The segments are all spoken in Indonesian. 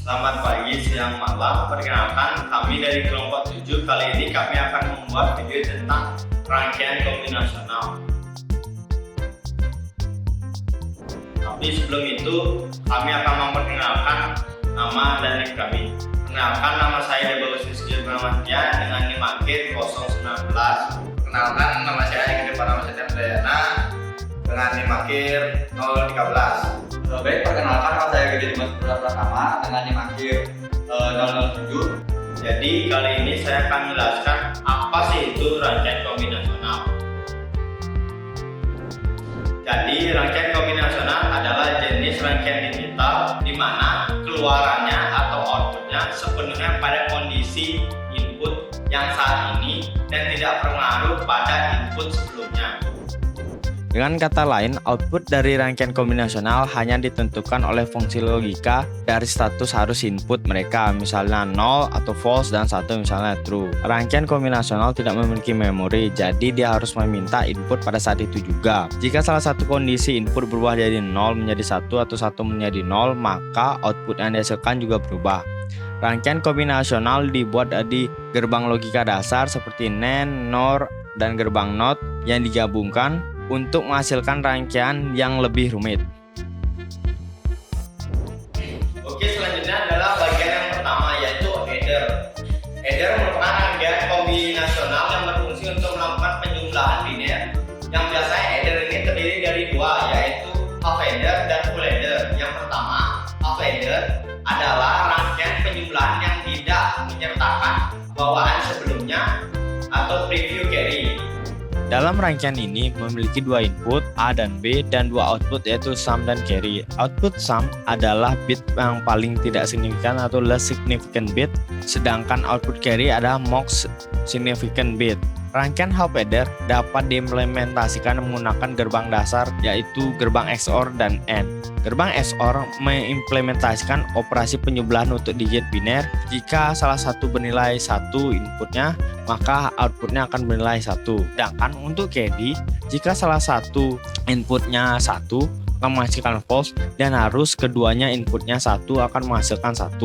Selamat pagi, siang, malam. Perkenalkan, kami dari kelompok 7. Kali ini kami akan membuat video tentang rangkaian kombinasional. Tapi sebelum itu, kami akan memperkenalkan nama dan nick kami. Perkenalkan, nama saya Debagus Rizky Bramantya dengan NIM akhir 019. Perkenalkan, nama saya Egi Depanama Dayana dengan NIM akhir 013. Baik, perkenalkan nama saya Gede Dimas Pratama dengan NIM akhir 007. Jadi kali ini saya akan menjelaskan apa sih itu rangkaian kombinasional. Jadi rangkaian kombinasional adalah jenis rangkaian digital di mana keluarannya atau outputnya sepenuhnya pada kondisi input yang saat ini dan tidak berpengaruh pada input sebelumnya. Dengan kata lain, output dari rangkaian kombinasional hanya ditentukan oleh fungsi logika dari status harus input mereka, misalnya 0 atau false dan 1 misalnya true. Rangkaian kombinasional tidak memiliki memori, jadi dia harus meminta input pada saat itu juga. Jika salah satu kondisi input berubah dari 0 menjadi 1 atau 1 menjadi 0, maka output yang dihasilkan juga berubah. Rangkaian kombinasional dibuat dari gerbang logika dasar seperti NAND, NOR, dan gerbang NOT yang digabungkan untuk menghasilkan rangkaian yang lebih rumit. Oke, selanjutnya adalah bagian yang pertama yaitu header. Header merupakan rangkaian kombinasional yang berfungsi untuk melakukan penjumlahan biner. Yang biasanya header ini terdiri dari dua, yaitu half header dan full header. Yang pertama, half header adalah rangkaian penjumlahan yang tidak menyertakan bawaan sebelumnya atau preview carry. Dalam rangkaian ini memiliki dua input A dan B dan dua output yaitu sum dan carry. Output sum adalah bit yang paling tidak signifikan atau less significant bit, sedangkan output carry adalah most significant bit. Rangkaian half header dapat diimplementasikan menggunakan gerbang dasar yaitu gerbang XOR dan AND. Gerbang XOR mengimplementasikan operasi penjumlahan untuk digit biner. Jika salah satu bernilai 1 inputnya, maka outputnya akan bernilai 1. Sedangkan untuk carry, jika salah satu inputnya 1 akan menghasilkan false dan harus keduanya inputnya 1 akan menghasilkan 1.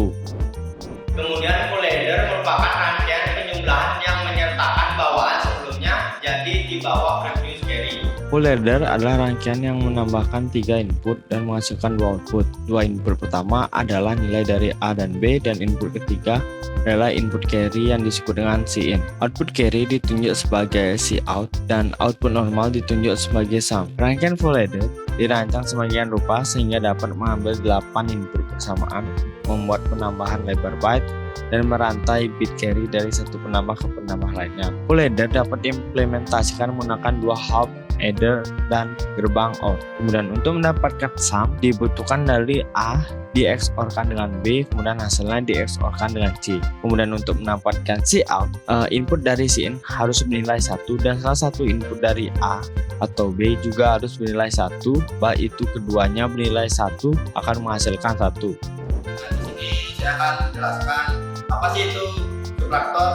Kemudian full header merupakan rangkaian penjumlahan yang menyertakan bawaan sebelumnya, jadi di bawah previous carry. Full header adalah rangkaian yang menambahkan 3 input dan menghasilkan 2 output. Dua input pertama adalah nilai dari A dan B, dan input ketiga adalah input carry yang disebut dengan Cin. Output carry ditunjuk sebagai Cout dan output normal ditunjuk sebagai sum. Rangkaian full header dirancang sebagian rupa sehingga dapat mengambil 8 input bersamaan, membuat penambahan lebar byte, dan merantai bit carry dari satu penambah ke penambah lainnya. Full header dapat diimplementasikan menggunakan dua half header dan gerbang OR. Kemudian untuk mendapatkan sum dibutuhkan dari A di-XOR-kan dengan B, kemudian hasilnya di-XOR-kan dengan C. Kemudian untuk mendapatkan Cout, input dari Cin harus bernilai 1 dan salah satu input dari A atau B juga harus bernilai 1, baik itu keduanya bernilai 1 akan menghasilkan 1. Nah, di sini saya akan menjelaskan apa sih itu subtraktor.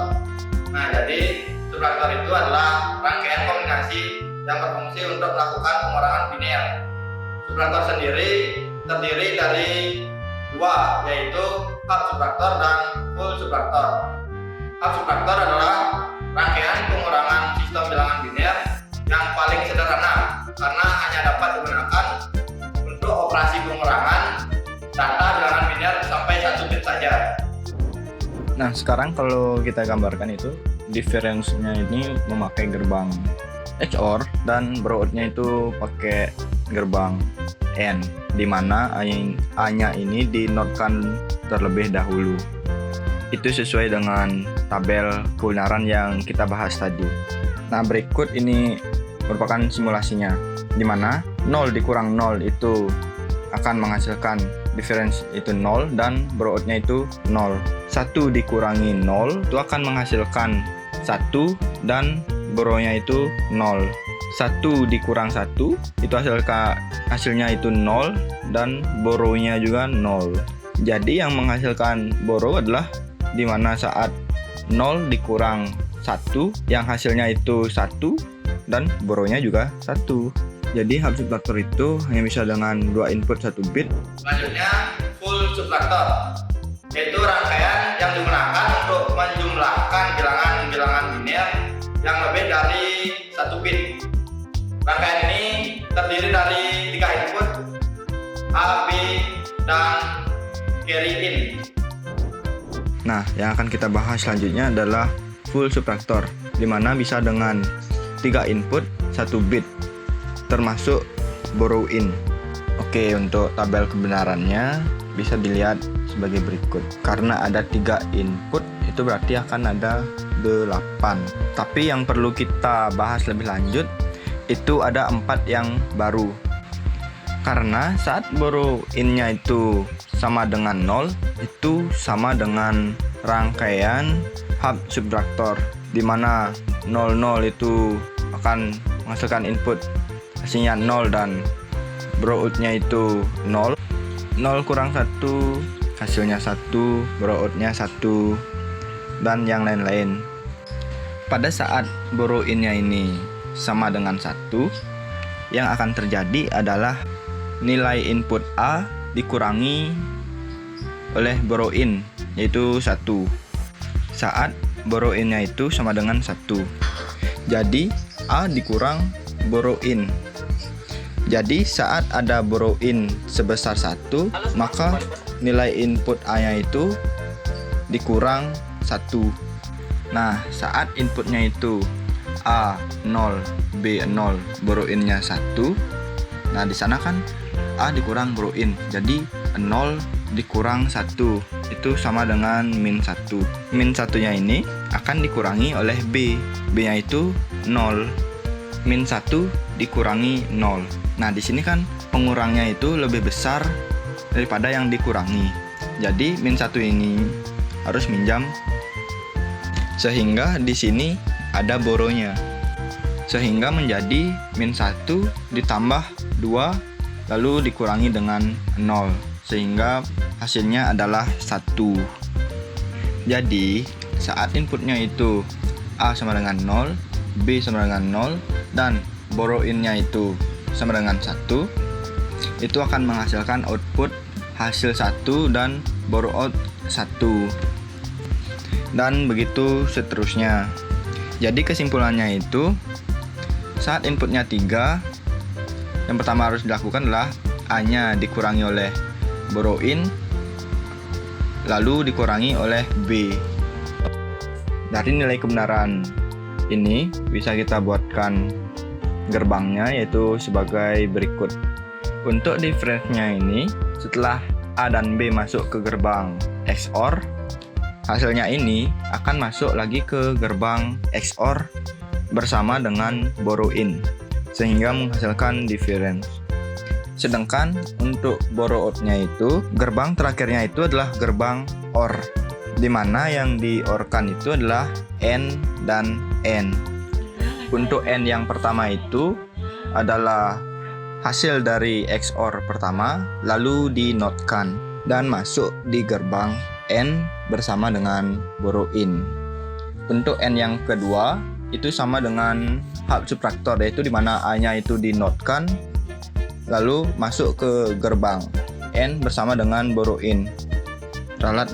Nah, jadi subtraktor itu adalah rangkaian kombinasi yang berfungsi untuk melakukan pengurangan biner. Subtraktor sendiri terdiri dari dua, yaitu half subtraktor dan full subtraktor. Half subtraktor adalah rangkaian pengurangan sistem bilangan biner yang paling sederhana karena hanya dapat digunakan untuk operasi pengurangan data bilangan biner sampai 1 bit saja. Nah, sekarang kalau kita gambarkan itu difference-nya ini memakai gerbang XOR dan broadnya itu pakai gerbang AND, di mana A-nya ini dinotkan terlebih dahulu. Itu sesuai dengan tabel kebenaran yang kita bahas tadi. Nah, berikut ini merupakan simulasinya, di mana 0 dikurang 0 itu akan menghasilkan difference itu 0 dan broadnya itu 0. 1 dikurangi 0 itu akan menghasilkan 1 dan borrownya itu 0. 1 dikurang 1 itu hasilnya itu 0 dan borrownya juga 0. Jadi yang menghasilkan borrow adalah di mana saat 0 dikurang 1 yang hasilnya itu 1 dan borrownya juga 1. Jadi half subtraktor itu hanya bisa dengan 2 input 1 bit. Selanjutnya full subtraktor. yaitu rangkaian yang digunakan untuk menjumlahkan bilangan-bilangan biner yang lebih dari 1 bit. Rangkaian ini terdiri dari 3 input A, B, dan carry in. Nah, yang akan kita bahas selanjutnya adalah full subtraktor, di mana bisa dengan 3 input 1 bit, termasuk borrow in. Oke, untuk tabel kebenarannya bisa dilihat sebagai berikut. Karena ada 3 input, itu berarti akan ada 8. Tapi yang perlu kita bahas lebih lanjut, itu ada 4 yang baru. Karena saat borrow in-nya itu sama dengan 0, itu sama dengan rangkaian hub subtraktor, di mana 00 itu akan menghasilkan input hasilnya 0 dan borrow out-nya itu 0. 0 kurang 1 hasilnya 1, borrow out-nya 1, dan yang lain-lain. Pada saat borrow in-nya ini sama dengan 1, yang akan terjadi adalah nilai input A dikurangi oleh borrow in, yaitu 1, saat borrow in-nya itu sama dengan 1. Jadi A dikurang borrow in. Jadi saat ada borrow in sebesar 1, maka nilai input A-nya itu dikurang 1. Nah, saat inputnya itu A 0, B 0, borrow in-nya 1. Nah, di sana kan A dikurang borrow in. Jadi 0 dikurang 1 itu sama dengan min 1. Min 1-nya ini akan dikurangi oleh B. B-nya itu 0. Min 1 dikurangi 0. Nah, di sini kan pengurangnya itu lebih besar daripada yang dikurangi. Jadi min 1 ini harus minjam, sehingga di sini ada borrownya, sehingga menjadi min 1 ditambah 2 lalu dikurangi dengan 0, sehingga hasilnya adalah 1. Jadi saat inputnya itu A sama dengan 0, B sama dengan 0, dan borrow in-nya itu sama dengan 1, itu akan menghasilkan output hasil 1 dan borrow out 1, dan begitu seterusnya. Jadi kesimpulannya itu, saat inputnya 3, yang pertama harus dilakukan adalah A-nya dikurangi oleh borrow in, lalu dikurangi oleh B. Dari nilai kebenaran ini bisa kita buatkan gerbangnya, yaitu sebagai berikut. Untuk difference-nya ini, setelah A dan B masuk ke gerbang XOR, hasilnya ini akan masuk lagi ke gerbang XOR bersama dengan borrow in, sehingga menghasilkan difference. Sedangkan untuk borrow out-nya itu, gerbang terakhirnya itu adalah gerbang OR, di mana yang di-OR-kan itu adalah N dan N. Untuk N yang pertama itu adalah hasil dari XOR pertama, lalu di-NOT-kan dan masuk di gerbang N bersama dengan borrow in. Untuk N yang kedua itu sama dengan hub subtraktor, yaitu dimana A-nya itu di-NOT-kan lalu masuk ke gerbang N bersama dengan borrow in, ralat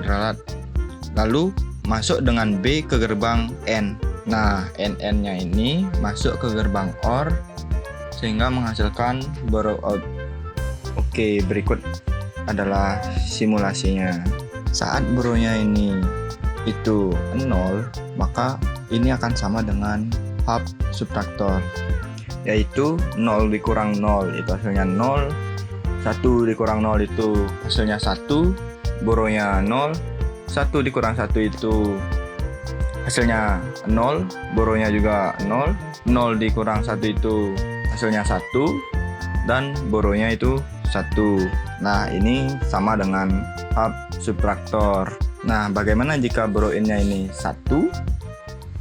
lalu masuk dengan B ke gerbang N. Nah, NN-nya ini masuk ke gerbang OR sehingga menghasilkan borrow out. Oke, berikut adalah simulasinya. Saat borrow-nya ini itu 0, maka ini akan sama dengan hub subtraktor, yaitu 0 dikurang 0 itu hasilnya 0, 1 dikurang 0 itu hasilnya 1, borrow-nya 0, 1 dikurang 1 itu hasilnya 0, borrow-nya juga 0, 0 dikurang 1 itu hasilnya 1, dan borrow-nya itu 1. Nah, ini sama dengan hub subtraktor. Nah, bagaimana jika borrow in-nya ini 1?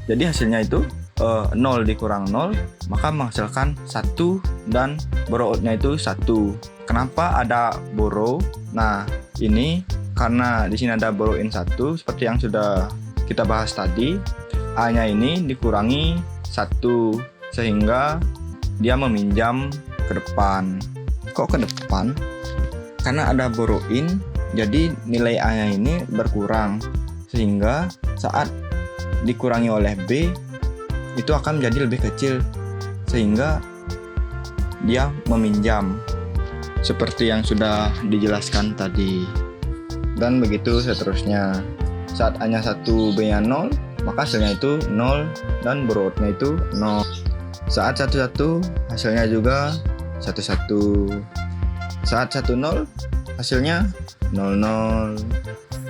Jadi hasilnya itu 0 dikurang 0, maka menghasilkan 1, dan borrow out-nya itu 1. Kenapa ada borrow? Nah, ini karena di sini ada borrow in 1, seperti yang sudah kita bahas tadi. A-nya ini dikurangi 1, sehingga dia meminjam ke depan. Kok ke depan? Karena ada borrow in Jadi nilai A-nya ini berkurang, sehingga saat dikurangi oleh B itu akan menjadi lebih kecil, sehingga dia meminjam seperti yang sudah dijelaskan tadi. Dan begitu seterusnya. Saat A-nya 1, B-nya 0, maka hasilnya itu 0 dan berurutnya itu 0. Saat 1-1 hasilnya juga 1-1. Saat 1-0 hasilnya 0-0.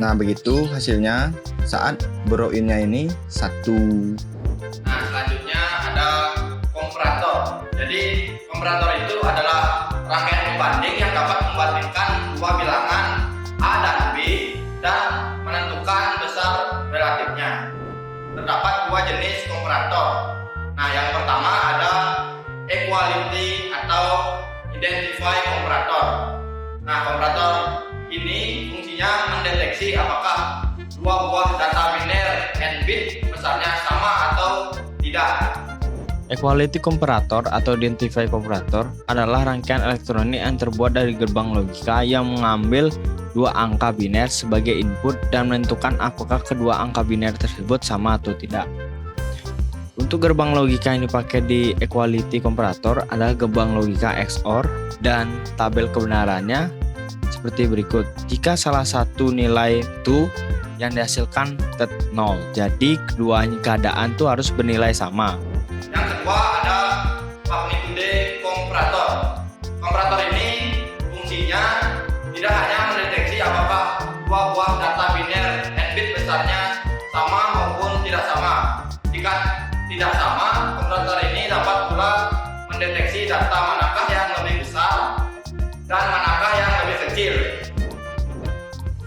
Nah, begitu hasilnya saat beroinnya ini 1. Nah, selanjutnya ada komparator. Jadi komparator itu adalah rangkaian pembanding yang dapat membandingkan dua bilangan A dan B dan menentukan besar relatifnya. Terdapat dua jenis komparator. Nah, yang pertama ada equality atau identify komparator. Nah, komparator ini fungsinya mendeteksi apakah dua buah data biner and bit besarnya sama atau tidak. Equality comparator atau identify comparator adalah rangkaian elektronik yang terbuat dari gerbang logika yang mengambil dua angka biner sebagai input dan menentukan apakah kedua angka biner tersebut sama atau tidak. Untuk gerbang logika yang dipakai di equality comparator adalah gerbang logika XOR dan tabel kebenarannya seperti berikut. Jika salah satu nilai itu yang dihasilkan 0, jadi kedua keadaan itu harus bernilai sama. Yang kedua ada magnitude komparator. Komparator ini fungsinya tidak hanya mendeteksi apakah dua buah data biner and bit besarnya sama maupun tidak sama. Jika tidak sama, komparator ini dapat pula mendeteksi data manakah yang lebih besar dan manakah yang lebih kecil.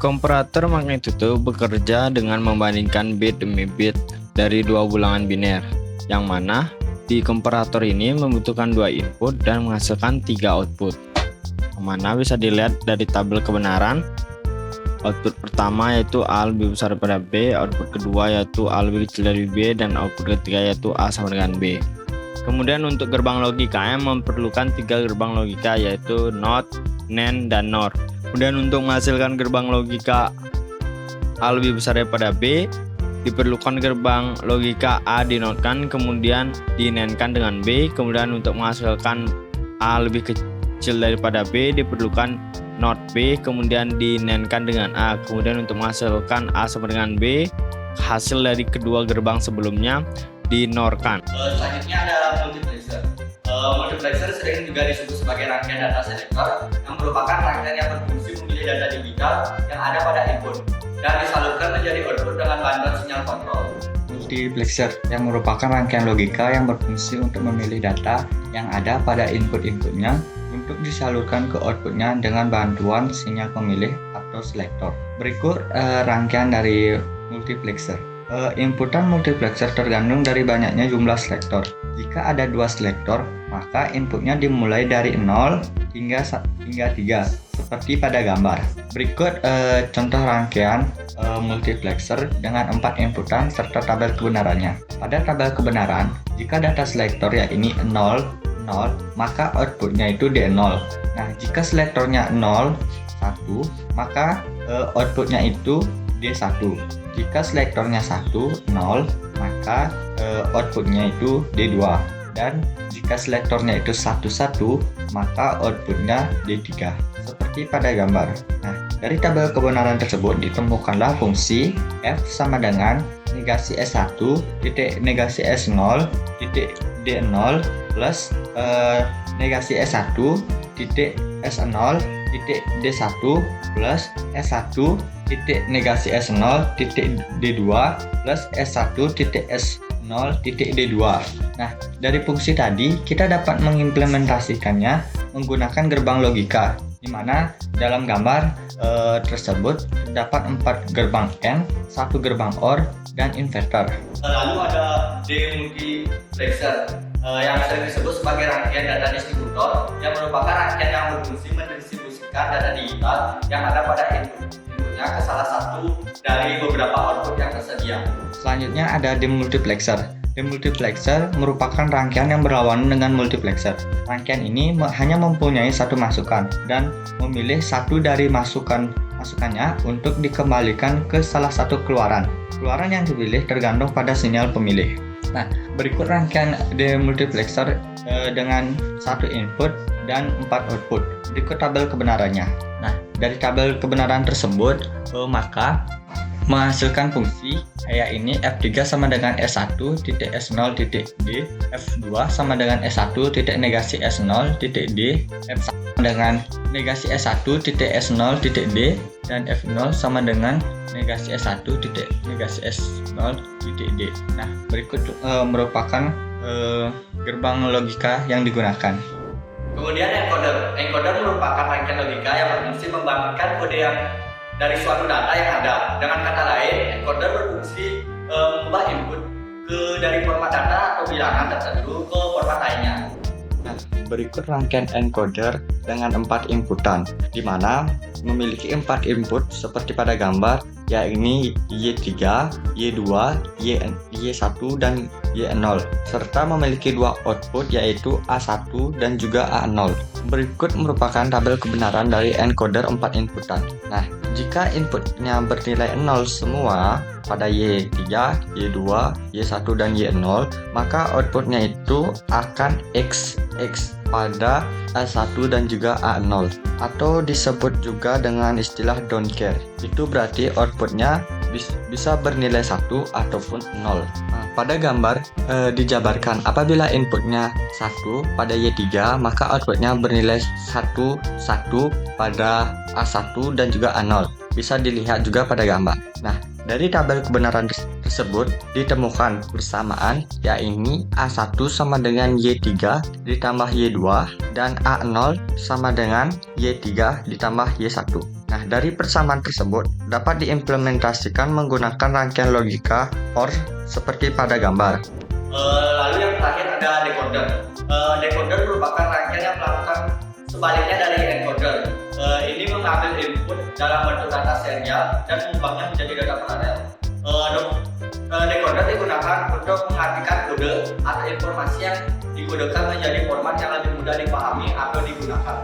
Komparator magnitudo bekerja dengan membandingkan bit demi bit dari dua ulangan biner, yang mana di komparator ini membutuhkan dua input dan menghasilkan 3 output. Yang mana bisa dilihat dari tabel kebenaran. Output pertama yaitu A lebih besar daripada B, output kedua yaitu A lebih kecil dari B, dan output ketiga yaitu A sama dengan B. Kemudian untuk gerbang logika yang memerlukan 3 gerbang logika yaitu NOT, NAND, dan NOR. Kemudian untuk menghasilkan gerbang logika A lebih besar daripada B, diperlukan gerbang logika A dinotkan kemudian dinenkan dengan B. Kemudian untuk menghasilkan A lebih kecil daripada B, diperlukan not B kemudian dinenkan dengan A. Kemudian untuk menghasilkan A sama dengan B, hasil dari kedua gerbang sebelumnya dinorkan. Selanjutnya adalah multiplexer. Multiplexer sering juga disebut sebagai rangkaian data selektor yang merupakan rangkaian yang berfungsi memilih data digital yang ada pada input dan disalurkan menjadi output dengan bantuan sinyal kontrol. Multiplexer yang merupakan rangkaian logika yang berfungsi untuk memilih data yang ada pada input-inputnya untuk disalurkan ke outputnya dengan bantuan sinyal pemilih atau selektor. Berikut rangkaian dari multiplexer. Inputan multiplexer tergantung dari banyaknya jumlah selektor. Jika ada 2 selektor, maka inputnya dimulai dari 0 hingga 3, seperti pada gambar. Berikut contoh rangkaian multiplexer dengan 4 inputan serta tabel kebenarannya. Pada tabel kebenaran, jika data selektor ini 0, maka outputnya itu D0. Nah, jika selektornya 0, 1, maka outputnya itu D1. Jika selektornya 1, 0, maka outputnya itu D2. Dan jika selektornya itu 1, 1, maka outputnya D3. Seperti pada gambar. Nah, dari tabel kebenaran tersebut ditemukanlah fungsi F sama dengan negasi S1 titik negasi S0 titik D0 plus negasi S1 titik S0 titik D1 plus S1 titik negasi S0 titik D2 plus S1 titik S0 titik D2. Nah, dari fungsi tadi kita dapat mengimplementasikannya menggunakan gerbang logika, di mana dalam gambar tersebut terdapat 4 gerbang AND, 1 gerbang OR, dan inverter. Lalu ada demultiplexer yang sering disebut sebagai rangkaian data distributor yang merupakan rangkaian yang berfungsi mendistribusikan data digital yang ada pada inputnya ke salah satu dari beberapa output yang tersedia. Selanjutnya ada demultiplexer. Demultiplexer merupakan rangkaian yang berlawanan dengan multiplexer. Rangkaian ini hanya mempunyai satu masukan dan memilih satu dari masukan masukannya untuk dikembalikan ke salah satu keluaran. Keluaran yang dipilih tergantung pada sinyal pemilih. Nah, berikut rangkaian demultiplexer dengan 1 input dan 4 output. Berikut tabel kebenarannya. Nah, dari tabel kebenaran tersebut, maka menghasilkan fungsi yakni F3 sama dengan S1 titik S0 titik D, F2 sama dengan S1 titik negasi S0 titik D, F1 dengan negasi S1 titik S0 titik D, dan F0 sama dengan negasi S1 titik negasi S0 titik D. Nah, berikut merupakan gerbang logika yang digunakan. Kemudian encoder. Encoder merupakan rangkaian logika yang berfungsi membangkitkan kode yang dari suatu data yang ada. Dengan kata lain, encoder berfungsi mengubah input dari format data atau bilangan tertentu ke format lainnya. Nah, berikut rangkaian encoder dengan 4 inputan, di mana memiliki 4 input seperti pada gambar, yakni Y3, Y2, Y1 dan Y0, serta memiliki 2 output yaitu A1 dan juga A0. Berikut merupakan tabel kebenaran dari encoder 4 inputan. Nah, jika inputnya bernilai 0 semua pada Y3, Y2, Y1 dan Y0, maka outputnya itu akan X pada A1 dan juga A0, atau disebut juga dengan istilah don't care. Itu berarti outputnya bisa bernilai 1 ataupun 0. Nah, pada gambar dijabarkan apabila inputnya 1 pada Y3, maka outputnya bernilai 1 pada A1 dan juga A0. Bisa dilihat juga pada gambar. Nah, dari tabel kebenaran tersebut ditemukan bersamaan, yakni A1 sama dengan Y3 ditambah Y2 dan A0 sama dengan Y3 ditambah Y1. Nah, dari persamaan tersebut dapat diimplementasikan menggunakan rangkaian logika OR seperti pada gambar. Lalu yang terakhir ada decoder. Decoder merupakan rangkaian yang melakukan sebaliknya dari encoder. Ini mengambil input dalam bentuk data serial dan mengubahnya menjadi data paralel. Decoder digunakan untuk mengartikan kode atau informasi yang dikodekan menjadi format yang lebih mudah dipahami atau digunakan.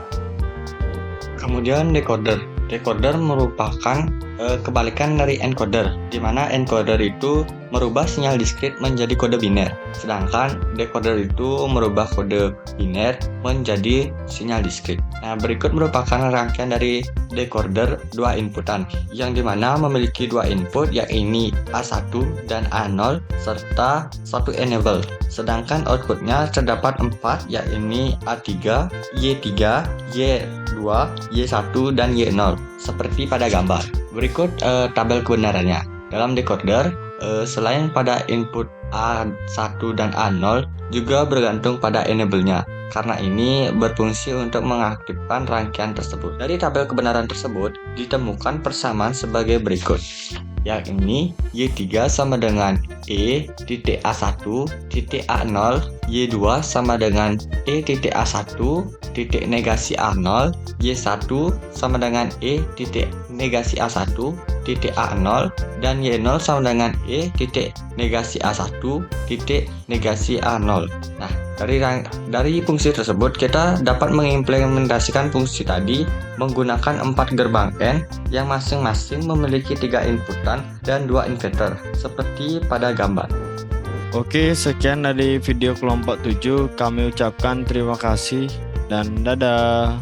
Kemudian decoder. Decoder merupakan kebalikan dari encoder, di mana encoder itu merubah sinyal diskrit menjadi kode biner, sedangkan decoder itu merubah kode biner menjadi sinyal diskrit. Nah, berikut merupakan rangkaian dari decoder 2 inputan, yang dimana memiliki 2 input yakni A1 dan A0 serta 1 enable, sedangkan outputnya terdapat 4 yakni A3, Y3, Y2, Y1 dan Y0 seperti pada gambar. Berikut tabel kebenarannya. Dalam decoder, selain pada input A1 dan A0 juga bergantung pada enable-nya. Karena ini berfungsi untuk mengaktifkan rangkaian tersebut. Dari tabel kebenaran tersebut ditemukan persamaan sebagai berikut, yakni Y3 sama dengan E titik A1 titik A0, Y2 sama dengan E titik A1 titik negasi A0, Y1 sama dengan E titik negasi A1 titik A0, dan Y0 sama dengan E titik negasi A1 titik negasi A0. Nah, dari fungsi tersebut kita dapat mengimplementasikan fungsi tadi menggunakan 4 gerbang N yang masing-masing memiliki 3 inputan dan 2 inverter seperti pada gambar. Oke, sekian dari video kelompok 7. Kami ucapkan terima kasih dan dadah.